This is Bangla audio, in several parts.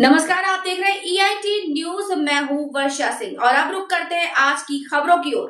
नमस्कार, आप देख रहे हैं EIT न्यूज। मैं हूं वर्षा सिंह और अब रुक करते हैं आज की खबरों की ओर।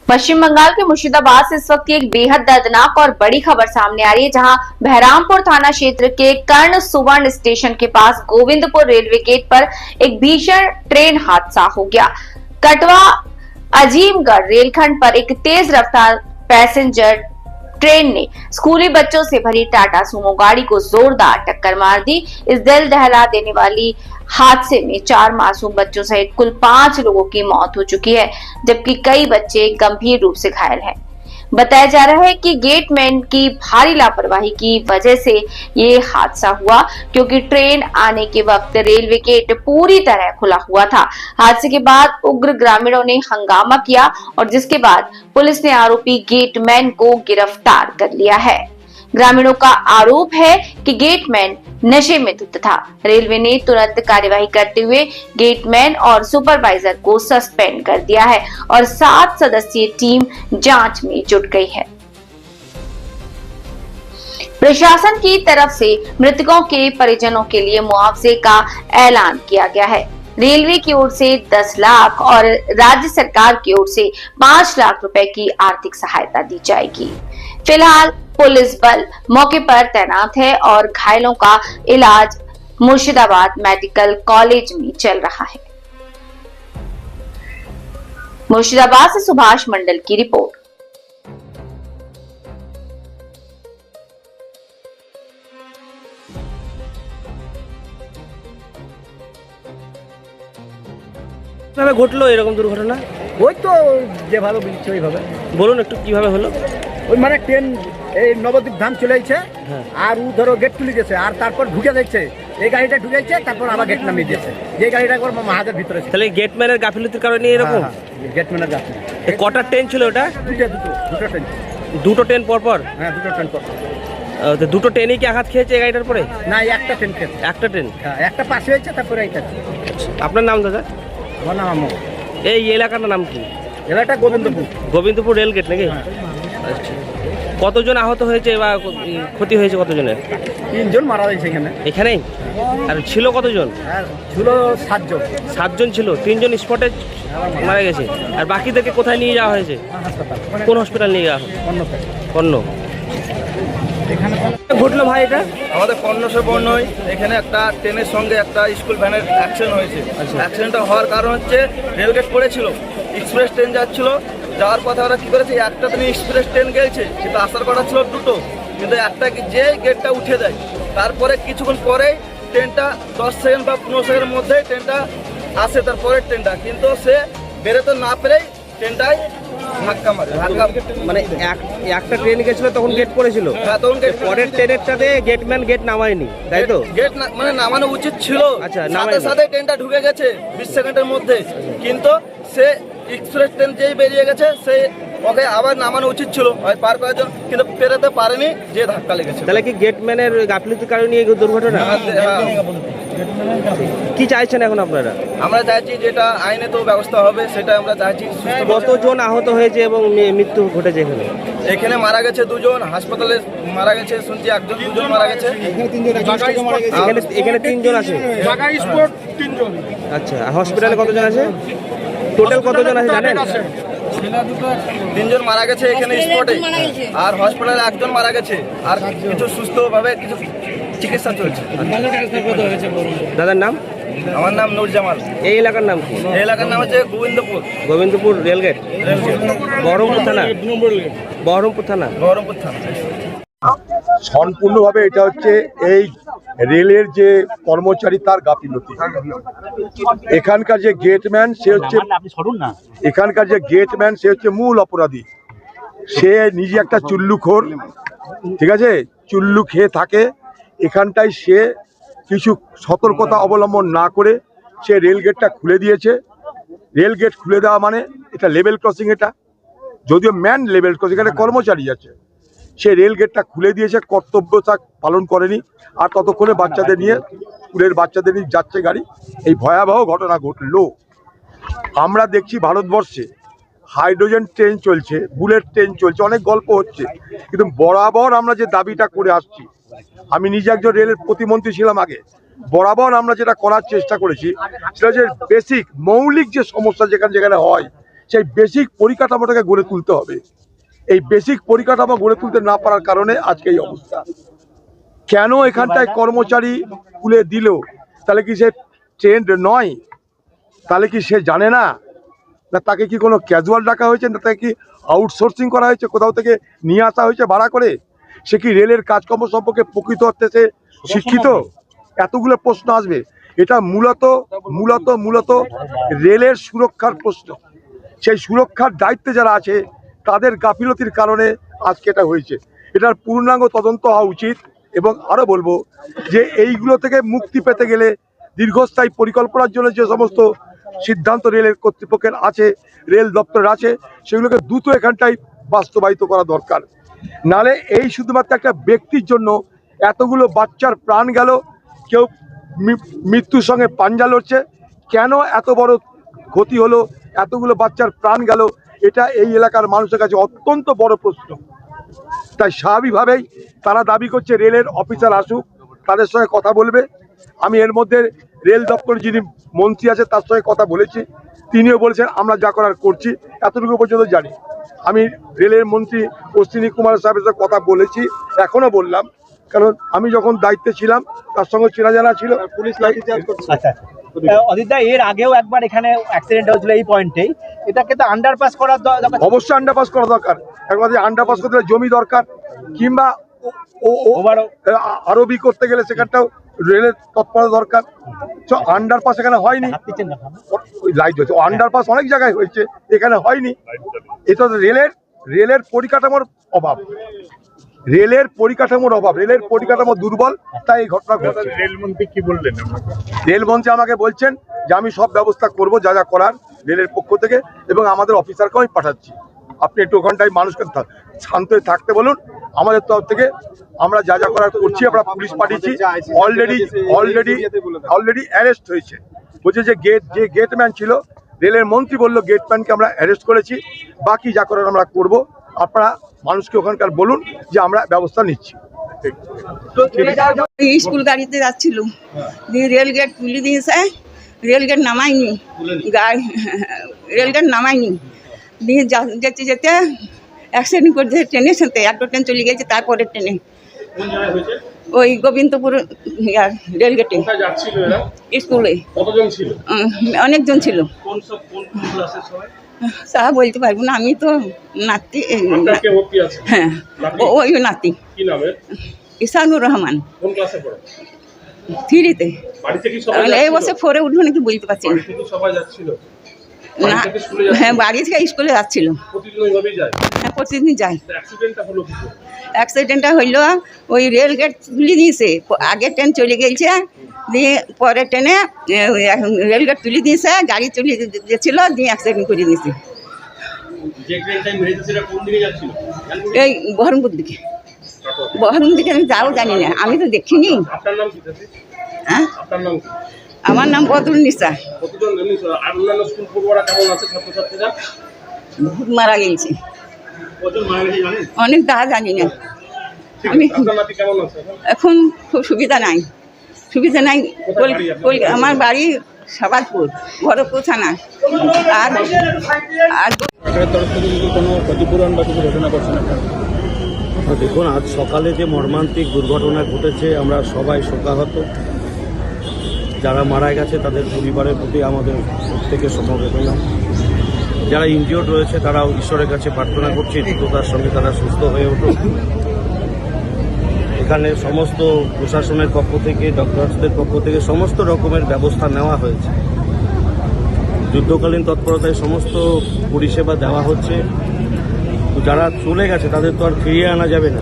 पश्चिम बंगाल के मुर्शिदाबाद से इस वक्त एक बेहद दर्दनाक और बड़ी खबर सामने आ रही है, जहां बहरामपुर थाना क्षेत्र के कर्ण सुवर्ण स्टेशन के पास गोविंदपुर रेलवे गेट पर एक भीषण ट्रेन हादसा हो गया। कटवा अजीमगढ़ रेलखंड पर एक तेज रफ्तार पैसेंजर ट्रेन ने स्कूली बच्चों से भरी टाटा सुमो गाड़ी को जोरदार टक्कर मार दी। इस दिल दहला देने वाली हादसे में 4 मासूम बच्चों सहित कुल 5 लोगों की मौत हो चुकी है, जबकि कई बच्चे गंभीर रूप से घायल हैं। बताया जा रहा है कि गेटमैन की भारी लापरवाही की वजह से ये हादसा हुआ, क्योंकि ट्रेन आने के वक्त रेलवे गेट पूरी तरह खुला हुआ था। हादसे के बाद उग्र ग्रामीणों ने हंगामा किया और जिसके बाद पुलिस ने आरोपी गेटमैन को गिरफ्तार कर लिया है। ग्रामीणों का आरोप है कि गेटमैन नशे में धुत था। रेलवे ने तुरंत कार्यवाही करते हुए गेटमैन और सुपरवाइजर को सस्पेंड कर दिया है और 7 सदस्यीय टीम जांच में जुट गई है। प्रशासन की तरफ से मृतकों के परिजनों के लिए मुआवजे का ऐलान किया गया है। रेलवे की ओर से 10 लाख और राज्य सरकार की ओर से 5 लाख रुपए की आर्थिक सहायता दी जाएगी। फिलहाल पुलिस बल मौके पर तैनात है और घायलों का इलाज मुर्शिदाबाद मेडिकल कॉलेज में चल रहा है। मुर्शिदाबाद से सुभाष मंडल की रिपोर्ट। কিভাবে ঘটলো এরকম দুর্ঘটনা? ওই তো যেভাবে বলছে ওইভাবে। বলুন একটু কিভাবে হলো। ওই মানে ট্রেন এই নবদ্বীপ ধাম চলে যাচ্ছে আর ও ধরো গেট তুলে গেছে আর তারপর ঢুকে যাচ্ছে, এই গাড়িটা ঢুকেছে তারপর আবার গেট নামিয়ে দিয়েছে, যে গাড়িটা একবার মাহাদের ভিতরে ছিল। তাহলে গেটম্যানের গাফিলতির কারণে এরকম? গেটম্যানের গাফিল। কটা ট্রেন ছিল ওটা? দুটো ট্রেন। দুটো ট্রেন পরপর? হ্যাঁ, দুটো ট্রেন পর। তো দুটো ট্রেনই কি আঘাত খেয়েছে এই গাড়িটার পরে? না, একটা ট্রেন খেয়েছে। একটা ট্রেন? হ্যাঁ, একটা পাশে হয়েছে তারপরে এইটা। আপনার নাম দাদা? আমার নাম আমো। এই এলাকার নাম কি? এলাকাটা গোবিন্দপুর। গোবিন্দপুর রেল গেট নাকি? আচ্ছা, কতজন আহত হয়েছে বা ক্ষতি হয়েছে কতজনের? 3 জন মারা গেছে এখানে। এখানেই? আর ছিল কতজন? ছিল 7 জন। 7 জন ছিল, 3 জন স্পটে মারা গেছে। আর বাকিদেরকে কোথায় নিয়ে যাওয়া হয়েছে? কোন হসপিটাল নিয়ে যাওয়া হয়? কর্ণ। ঘটলো ভাই এটা? আমাদের কর্ণসে বর্ণই এখানে একটা ট্রেনের সঙ্গে একটা স্কুল ভ্যানের অ্যাক্সিডেন্ট হয়েছে। অ্যাক্সিডেন্টটা হওয়ার কারণ হচ্ছে রেলগেট পড়েছিল, এক্সপ্রেস ট্রেন যাচ্ছিল, যাওয়ার কথা ওরা কী করেছে, একটা ট্রেন এক্সপ্রেস ট্রেন গেছে, কিন্তু আসার কথা ছিল দুটো, কিন্তু একটা যে গেটটা উঠে যায়, তারপরে কিছুক্ষণ পরেই ট্রেনটা 10 সেকেন্ড বা 15 সেকেন্ডের মধ্যে ট্রেনটা আসে, তারপরের ট্রেনটা, কিন্তু সে বেরোতে না পেরেই ট্রেনটাই ধাক্কা মারে। মানে একটা ট্রেন গেছিল তখন গেট পড়েছিল? হ্যাঁ, তখন গেট পরের ট্রেনেরটাতে গেটম্যান গেট নামায়নি, তাই তো? গেট মানে নামানো উচিত ছিল। আচ্ছা, সাথে সাথে ট্রেনটা ঢুকে গেছে 20 সেকেন্ডের মধ্যে, কিন্তু সে এক্সপ্রেস ট্রেন যেই বেরিয়ে গেছে সে ওকে আবার নামানো উচিত ছিল পার করার জন্য, কিন্তু পেরোতে পারেনি, যে ধাক্কা লেগেছে। তাহলে কি গেটম্যানের গাফিলতির কারণে এই দুর্ঘটনা? কি চাইছেন এখন আপনারা? আমরা চাইছি যেটা আইনে তো ব্যবস্থা হবে সেটা আমরা চাইছি। কতজন আহত হয়েছে এবং মৃত্যু ঘটেছে এখানে? এখানে মারা গেছে 2 জন, হাসপাতালে মারা গেছে শুনছি 1 জন, 2 জন মারা গেছে। এখানে 3 জন আছে। আচ্ছা, হসপিটালে কতজন আছে? টোটাল কতজন আছে জানেন? 3 জন মারা গেছে এখানে স্পটে, আর হসপিটালে 1 জন মারা গেছে, আর কিছু সুস্থভাবে কিছু চিকিৎসা চলছে। দাদার নাম? আমার নাম নূর জামাল। এই এলাকার নাম কি? এই এলাকার নাম হচ্ছে গোবিন্দপুর। গোবিন্দপুর রেলগেট, বহরমপুর থানা? বহরমপুর থানা। বহরমপুর থানা। সম্পূর্ণভাবে এটা হচ্ছে এই রেলের যে কর্মচারী তার গাফিলতি। এখানকার যে গেটম্যান সে হচ্ছে মূল অপরাধী। সে নিজে একটা চুল্লুখোর, ঠিক আছে, চুল্লু খেয়ে থাকে। এখানটায় সে কিছু সতর্কতা অবলম্বন না করে সে রেল গেটটা খুলে দিয়েছে। রেল গেট খুলে দেওয়া মানে এটা লেভেল ক্রসিং, এটা যদিও ম্যান লেভেল ক্রসিং, এখানে কর্মচারী আছে, সে রেল গেটটা খুলে দিয়েছে, কর্তব্যতা পালন করেনি। আর ততক্ষণে বাচ্চাদের নিয়ে স্কুলের বাচ্চাদের নিয়ে যাচ্ছে গাড়ি, এই ভয়াবহ ঘটনা ঘটলো। আমরা দেখছি ভারতবর্ষে হাইড্রোজেন ট্রেন চলছে, বুলেট ট্রেন চলছে, অনেক গল্প হচ্ছে, কিন্তু বরাবর আমরা যে দাবিটা করে আসছি, আমি নিজে একজন রেলের প্রতিমন্ত্রী ছিলাম আগে, বরাবর আমরা যেটা করার চেষ্টা করেছি সেটা যে বেসিক মৌলিক যে সমস্যা যেখানে যেখানে হয় সেই বেসিক পরিকাঠামোটাকে গড়ে তুলতে হবে। এই বেসিক পরিকাঠামো গড়ে তুলতে না পারার কারণে আজকে এই অবস্থা। কেন এখানটায় কর্মচারী তুলে দিল? তাহলে কি সে ট্রেন্ড নয়? তাহলে কি সে জানে না? না তাকে কি কোনো ক্যাজুয়াল ডাকা হয়েছে, না তাকে কি আউটসোর্সিং করা হয়েছে, কোথাও থেকে নিয়ে আসা হয়েছে ভাড়া করে? সে কি রেলের কাজকর্ম সম্পর্কে প্রকৃত অর্থে সে শিক্ষিত? এতগুলো প্রশ্ন আসবে। এটা মূলত মূলত মূলত রেলের সুরক্ষার প্রশ্ন। সেই সুরক্ষার দায়িত্বে যারা আছে তাদের গাফিলতির কারণে আজকে এটা হয়েছে। এটার পূর্ণাঙ্গ তদন্ত হওয়া উচিত। এবং আরও বলবো যে এইগুলো থেকে মুক্তি পেতে গেলে দীর্ঘস্থায়ী পরিকল্পনার জন্য যে সমস্ত সিদ্ধান্ত রেলের কর্তৃপক্ষের আছে, রেল দপ্তরের আছে, সেগুলোকে দ্রুত এখানটাই বাস্তবায়িত করা দরকার। নালে এই শুধুমাত্র একটা ব্যক্তির জন্য এতগুলো বাচ্চার প্রাণ গেল, কেউ মৃত্যুর সঙ্গে পাঞ্জা লড়ছে, কেন এত বড় ক্ষতি হলো, এতগুলো বাচ্চার প্রাণ গেল, এটা এই এলাকার মানুষের কাছে অত্যন্ত বড় প্রশ্ন। তাই স্বাভাবিকভাবেই তারা দাবি করছে রেলের অফিসার আসুক, তাদের সঙ্গে কথা বলবে। আমি এর মধ্যে রেল দপ্তরের যিনি মন্ত্রী আছে তার সঙ্গে কথা বলেছি, তিনিও বলেছেন আমরা যা করার করছি, এতটুকু পর্যন্ত জানি। আমি রেলের মন্ত্রী অশ্বিনী কুমার সাহেবের সাথে কথা বলেছি, এখনও বললাম, কারণ আমি যখন দায়িত্বে ছিলাম তার সঙ্গে চেনা জানা ছিল। পুলিশ লাঠিচার্জ করছে। অদিতদা, এর আগেও একবার এখানে অ্যাক্সিডেন্ট হয়েছিল এই পয়েন্টেই, এটাকে তো আন্ডারপাস করার দরকার। অবশ্যই আন্ডারপাস করা দরকার। একবার আন্ডারপাস করতে গেলে জমি দরকার, কিংবা আরবি করতে গেলে সেখানটাও রেলের তৎপরতা দরকার। আন্ডারপাস এখানে হয়নি, লাইট হয়েছে। আন্ডারপাস অনেক জায়গায় হয়েছে, এখানে হয়নি। এটা রেলের পরিকাঠামোর অভাব, রেলের পরিকাঠামোর অভাব, রেলের পরিকাঠামো দুর্বল, তাই এই ঘটনা ঘটছে। রেলমন্ত্রী কি বললেন? রেলমন্ত্রী আমাকে বলছেন যে আমি সব ব্যবস্থা করব যা যা করার রেলের পক্ষ থেকে, এবং আমাদের অফিসারকেও আমি পাঠাচ্ছি। আপনি একটু ওখানটায় মানুষকে শান্ত হয়ে থাকতে বলুন। আমাদের তরফ থেকে আমরা যা যা করার করছি। আমরা পুলিশ পাঠিয়েছি, অলরেডি অ্যারেস্ট হয়েছে। বলছে যে গেটম্যান ছিল, রেলের মন্ত্রী বললো গেটম্যানকে আমরা অ্যারেস্ট করেছি, বাকি যা করার আমরা করব। আপনারা মানুষকে ওখানকার বলুন যে আমরা ব্যবস্থা নিচ্ছি। স্কুল গাড়িতে যাচ্ছিল, দিয়ে রেলগেট তুলে দিয়েছে, রেলগেট নামায়নি, রেলগেট নামায়নি, দিয়ে যেতে যেতে অ্যাক্সিডেন্ট করছে ট্রেনের সাথে। একটা ট্রেন চলে গেছে, তারপরে ট্রেনে ওই গোবিন্দপুর রেলগেটে স্কুলে অনেকজন ছিল। তা বলতে পারবো না, আমি তো নাতি। হ্যাঁ, ওই নাতি ইসানুর রহমান, 3-তে। এই বছর 4-এ উঠবো নাকি বলতে পারছি না। হ্যাঁ, বাড়ি থেকে স্কুলে যাচ্ছিল। হ্যাঁ, প্রতিদিন যাই। অ্যাক্সিডেন্টটা হইলো ওই রেলগেট তুলে দিয়েছে, আগে ট্রেন চলে গেছে, দিয়ে পরে ট্রেনে রেলগেট তুলে দিয়েছে, গাড়ি চলে গেছিল, দিয়ে অ্যাক্সিডেন্ট করে দিয়েছে। এই বহরমপুর দিকে। বহরমপুর দিকে আমি যাও জানি না, আমি তো দেখিনি। হ্যাঁ, আমার নাম বদরুন্নিসা। মারা গেছে অনেক, দা জানি না আমি। এখন খুব সুবিধা নাই। আমার বাড়ি সাবাদপুর, ভরতপুর থানা। আর দেখুন, আজ সকালে যে মর্মান্তিক দুর্ঘটনা ঘটেছে, আমরা সবাই শোকাহত। যারা মারা গেছে তাদের পরিবারের প্রতি আমাদের প্রত্যেকে সমবেদনা। যারা ইনজিওর্ড রয়েছে তারাও ঈশ্বরের কাছে প্রার্থনা করছে দ্রুততার সঙ্গে তারা সুস্থ হয়ে উঠুক। এখানে সমস্ত প্রশাসনের পক্ষ থেকে, ডক্টরসদের পক্ষ থেকে সমস্ত রকমের ব্যবস্থা নেওয়া হয়েছে। যুদ্ধকালীন তৎপরতায় সমস্ত পরিষেবা দেওয়া হচ্ছে। যারা চলে গেছে তাদের তো আর ফিরিয়ে আনা যাবে না।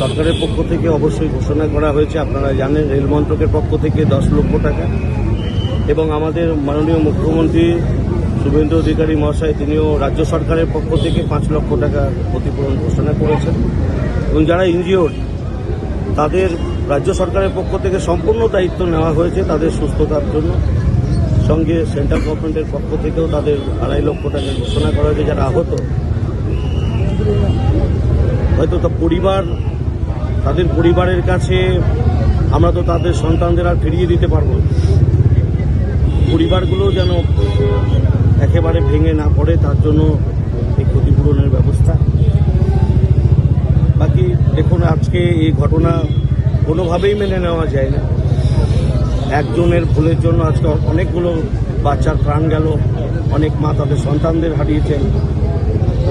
সরকারের পক্ষ থেকে অবশ্যই ঘোষণা করা হয়েছে, আপনারা জানেন, রেল মন্ত্রকের পক্ষ থেকে 10 লক্ষ টাকা, এবং আমাদের মাননীয় মুখ্যমন্ত্রী শুভেন্দু অধিকারী মহাশয় তিনিও রাজ্য সরকারের পক্ষ থেকে 5 লক্ষ টাকা ক্ষতিপূরণ ঘোষণা করেছেন। এবং যারা ইনজিওর্ড তাদের রাজ্য সরকারের পক্ষ থেকে সম্পূর্ণ দায়িত্ব নেওয়া হয়েছে তাদের সুস্থতার জন্য। সঙ্গে সেন্ট্রাল গভর্নমেন্টের পক্ষ থেকেও তাদের 2.5 লক্ষ টাকা ঘোষণা করা হয়েছে। যারা আহত, হয়তো তাদের পরিবারের কাছে আমরা তো তাদের সন্তানদের আর ফিরিয়ে দিতে পারবো না। পরিবারগুলো যেন একেবারে ভেঙে না পড়ে তার জন্য এই ক্ষতিপূরণের ব্যবস্থা। বাকি দেখুন, আজকে এই ঘটনা কোনোভাবেই মেনে নেওয়া যায় না। একজনের ভুলের জন্য আজকে অনেকগুলো বাচ্চার প্রাণ গেল, অনেক মা তাদের সন্তানদের হারিয়েছেন।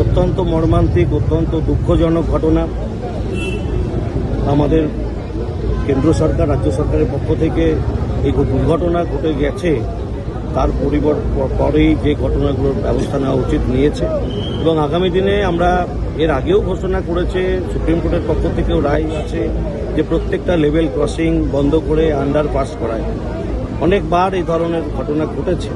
অত্যন্ত মর্মান্তিক, অত্যন্ত দুঃখজনক ঘটনা। আমাদের কেন্দ্র সরকার, রাজ্য সরকারের পক্ষ থেকে এই দুর্ঘটনা ঘটে গেছে তার পরেই যে ঘটনাগুলোর ব্যবস্থা নেওয়া উচিত নিয়েছে, এবং আগামী দিনে আমরা এর আগেও ঘোষণা করেছে, সুপ্রিম কোর্টের পক্ষ থেকেও রায় আছে যে প্রত্যেকটা লেভেল ক্রসিং বন্ধ করে আন্ডারপাস করায়। অনেকবার এই ধরনের ঘটনা ঘটেছে,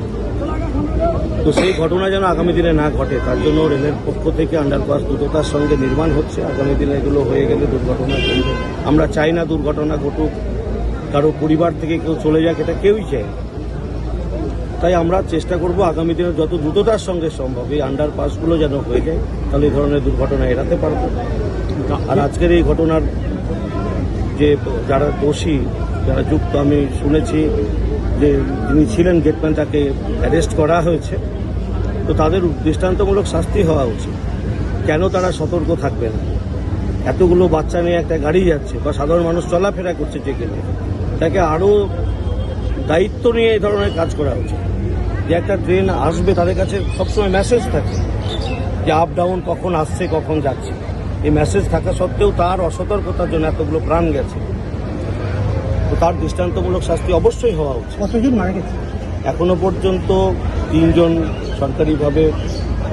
তো সেই ঘটনা যেন আগামী দিনে না ঘটে তার জন্য রেলের পক্ষ থেকে আন্ডারপাস দ্রুততার সঙ্গে নির্মাণ হচ্ছে। আগামী দিনে এগুলো হয়ে গেলে দুর্ঘটনা ঘটবে। আমরা চাই না দুর্ঘটনা ঘটুক, কারো পরিবার থেকে কেউ চলে যাক, এটা কেউই চায় না। তাই আমরা চেষ্টা করব আগামী দিনে যত দ্রুততার সঙ্গে সম্ভব এই আন্ডারপাসগুলো যেন হয়ে যায়, তাহলে এই ধরনের দুর্ঘটনা এড়াতে পারব। আর আজকের এই ঘটনার যে যারা দোষী, যারা যুক্ত, আমি শুনেছি যে যিনি ছিলেন গেটম্যান তাকে অ্যারেস্ট করা হয়েছে, তো তাদের দৃষ্টান্তমূলক শাস্তি হওয়া উচিত। কেন তারা সতর্ক থাকবে না? এতগুলো বাচ্চা নিয়ে একটা গাড়ি যাচ্ছে বা সাধারণ মানুষ চলাফেরা করছে যেখানে, তাকে আরও দায়িত্ব নিয়ে এই ধরনের কাজ করা উচিত। যে একটা ট্রেন আসবে তাদের কাছে সবসময় মেসেজ থাকে যে আপ ডাউন কখন আসছে কখন যাচ্ছে, এই মেসেজ থাকা সত্ত্বেও তার অসতর্কতার জন্য এতগুলো প্রাণ গেছে, তো তার দৃষ্টান্তমূলক শাস্তি অবশ্যই হওয়া উচিত। কতজন মারা গেছে? এখনো পর্যন্ত 3 জন সরকারিভাবে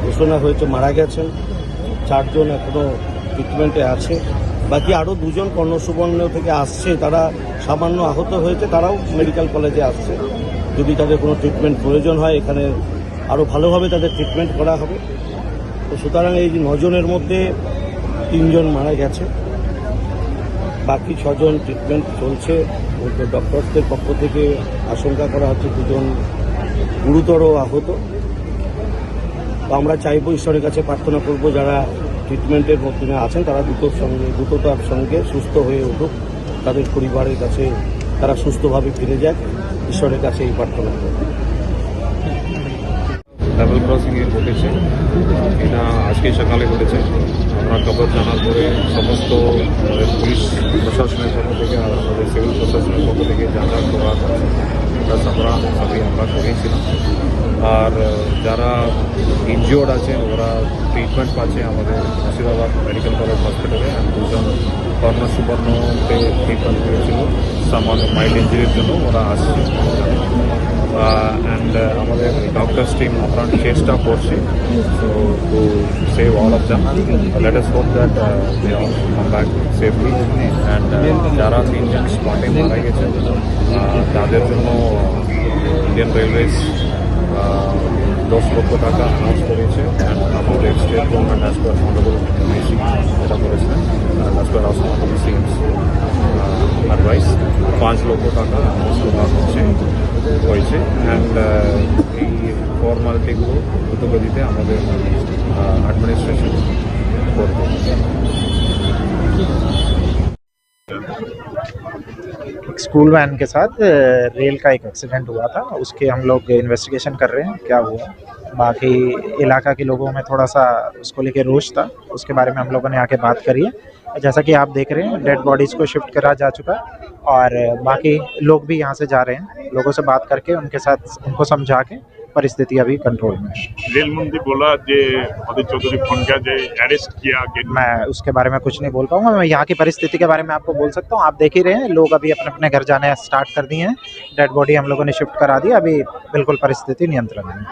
ঘোষণা হয়েছে মারা গেছেন, 4 জন এখনো ট্রিটমেন্টে আছে, বাকি আরও 2 জন কর্ণসুবর্ণ থেকে আসছে, তারা সামান্য আহত হয়েছে, তারাও মেডিকেল কলেজে আসছে। যদি তাদের কোনো ট্রিটমেন্ট প্রয়োজন হয় এখানে আরও ভালোভাবে তাদের ট্রিটমেন্ট করা হবে। তো সুতরাং এই যে 9 জনের মধ্যে 3 জন মারা গেছে, বাকি 6 জন ট্রিটমেন্ট চলছে। ডক্টরসদের পক্ষ থেকে আশঙ্কা করা হচ্ছে 2 জন গুরুতর আহত। তো আমরা চাইবো, ঈশ্বরের কাছে প্রার্থনা করব যারা ট্রিটমেন্টের মধ্যে আছেন তারা দ্রুততার সঙ্গে সুস্থ হয়ে উঠুক, তাদের পরিবারের কাছে তারা সুস্থভাবে ফিরে যাক, ঈশ্বরের কাছে এই প্রার্থনা করব। লেভেল ক্রসিং এ ঘটেছে, এটা আজকে সকালে ঘটেছে। আমরা খবর জানার পরে সমস্ত পুলিশ প্রশাসনের পক্ষ থেকে আর আমাদের সিভিল প্রশাসনের পক্ষ থেকে যা যা করা আমরা করেছিলাম। আর যারা ইনজিওর্ড আছে ওরা ট্রিটমেন্ট পাচ্ছে আমাদের মুর্শিদাবাদ মেডিকেল কলেজ হসপিটালে। 2 জন কর্ণসুবর্ণতে ট্রিটমেন্ট করেছিল, সামান্য মাইল্ড ইঞ্জুরির জন্য ওরা আসছে। অ্যান্ড আমাদের ডক্টরস টিম আপনার চেষ্টা করছে to save all of them. Let us hope that they all come back safely. And যারা 3 জন স্পটে মারা গেছেন তাদের জন্য ইন্ডিয়ান রেলওয়েজ 10 লক্ষ টাকা অ্যানাউন্স করেছে। অ্যান্ড আমাদের state government as per honourable মিসি এটা করেছিলেন, as per honourable CM's advice 5 lakh টাকা অ্যানাউন্স করা হয়েছে। অ্যান্ড এই ফর্মালিটিগুলো দ্রুতগতিতে আমাদের অ্যাডমিনিস্ট্রেশন করবে। स्कूल वैन के साथ रेल का एक एक्सीडेंट हुआ था, उसके हम लोग इन्वेस्टिगेशन कर रहे हैं क्या हुआ। बाकी इलाका के लोगों में थोड़ा सा उसको लेके रोष था, उसके बारे में हम लोगों ने आके बात करी है। जैसा कि आप देख रहे हैं डेड बॉडीज़ को शिफ्ट करा जा चुका है, और बाकी लोग भी यहाँ से जा रहे हैं। लोगों से बात करके उनके साथ उनको समझा के परिस्थिति अभी कंट्रोल में है। रेल मंत्री बोला जे अदित चौधरी फोन किया जे अरेस्ट किया गेट। मैं उसके बारे में कुछ नहीं बोल पाऊंगा, मैं यहाँ की परिस्थिति के बारे में आपको बोल सकता हूँ। आप देख ही रहे हैं लोग अभी अपने अपने घर जाने स्टार्ट कर दिए हैं, डेड बॉडी हम लोगों ने शिफ्ट करा दी, अभी बिल्कुल परिस्थिति नियंत्रण में है।